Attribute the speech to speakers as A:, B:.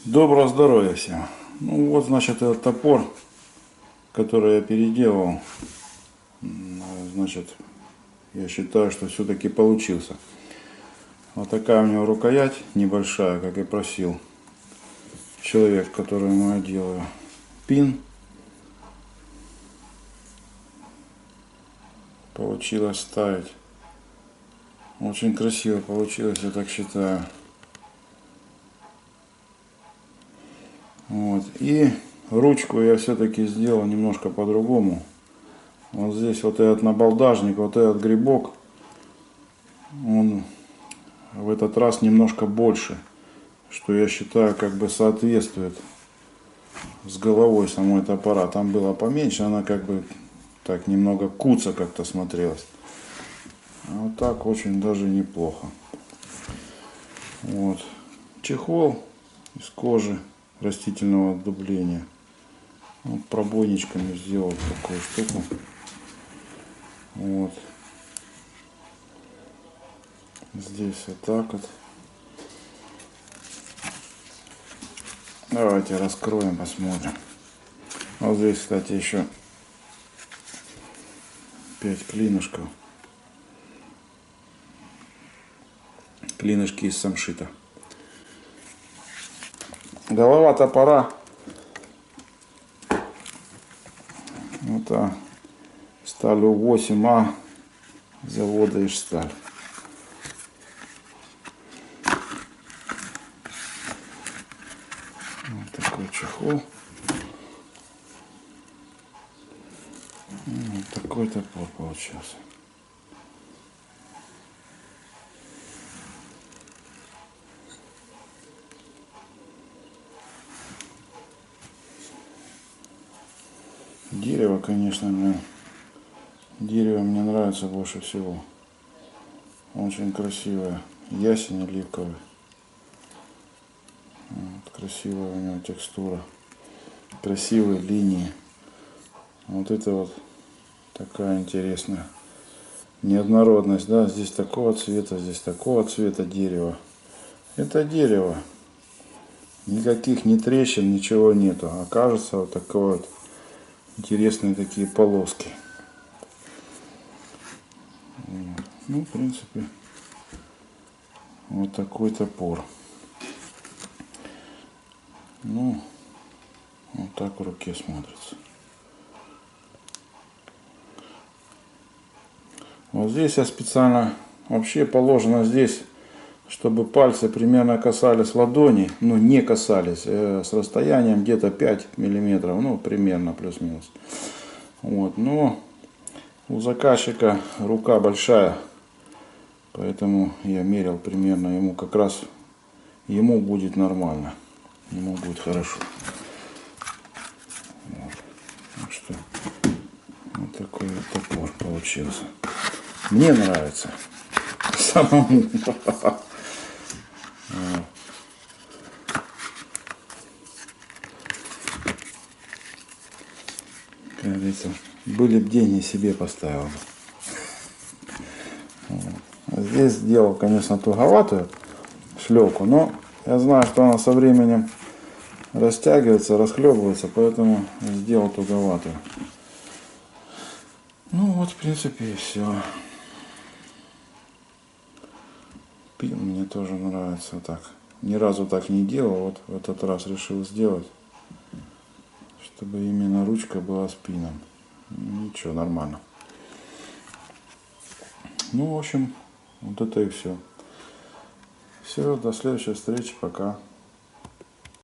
A: Доброго здоровья всем. Ну вот, значит, этот топор, который я переделал, значит, я считаю, что все-таки получился. Вот такая у него рукоять небольшая, как и просил человек, которому я делаю. Пин. Получилось ставить. Очень красиво получилось, я так считаю. Вот. И ручку я все-таки сделал немножко по-другому. Вот здесь вот этот набалдажник, вот этот грибок, он в этот раз немножко больше, что я считаю как бы соответствует с головой самой топора. Там было поменьше, она как бы так немного куца как-то смотрелась. А вот так очень даже неплохо. Вот. Чехол из кожи растительного отдубления. Вот пробойничками сделал такую штуку. Вот. Здесь вот так вот. Давайте раскроем, посмотрим. Вот здесь, кстати, еще 5 клинышков. Клинышки из самшита. Голова топора. Это сталью 8А завода Ижсталь. Вот такой чехол. Вот такой топор получился. Дерево, конечно, дерево мне нравится больше всего. Очень красивое. Ясень оливковый. Вот, красивая у него текстура. Красивые линии. Вот это вот такая интересная неоднородность. Да? Здесь такого цвета дерева. Это дерево. Никаких ни трещин, ничего нету. А кажется вот такое вот интересные такие полоски. Ну, в принципе, вот такой топор. Ну, вот так в руке смотрится. Вот здесь я специально, вообще положено здесь, чтобы пальцы примерно касались ладони, ну не касались, с расстоянием где-то 5 миллиметров, ну примерно плюс-минус. Вот, но у заказчика рука большая, поэтому я мерил примерно, ему как раз, ему будет нормально, ему будет хорошо. Вот. Так что вот такой вот топор получился. Мне нравится самому. Как говорится, были бы деньги, себе поставил бы. А здесь сделал, конечно, туговатую шлепку, но я знаю, что она со временем растягивается, расхлебывается, поэтому сделал туговатую. Ну вот, в принципе, и все. Пин мне тоже нравится так. Ни разу так не делал, вот в этот раз решил сделать, чтобы именно ручка была с пином. Ничего, нормально. Ну, в общем, вот это и все. Все, до следующей встречи, пока.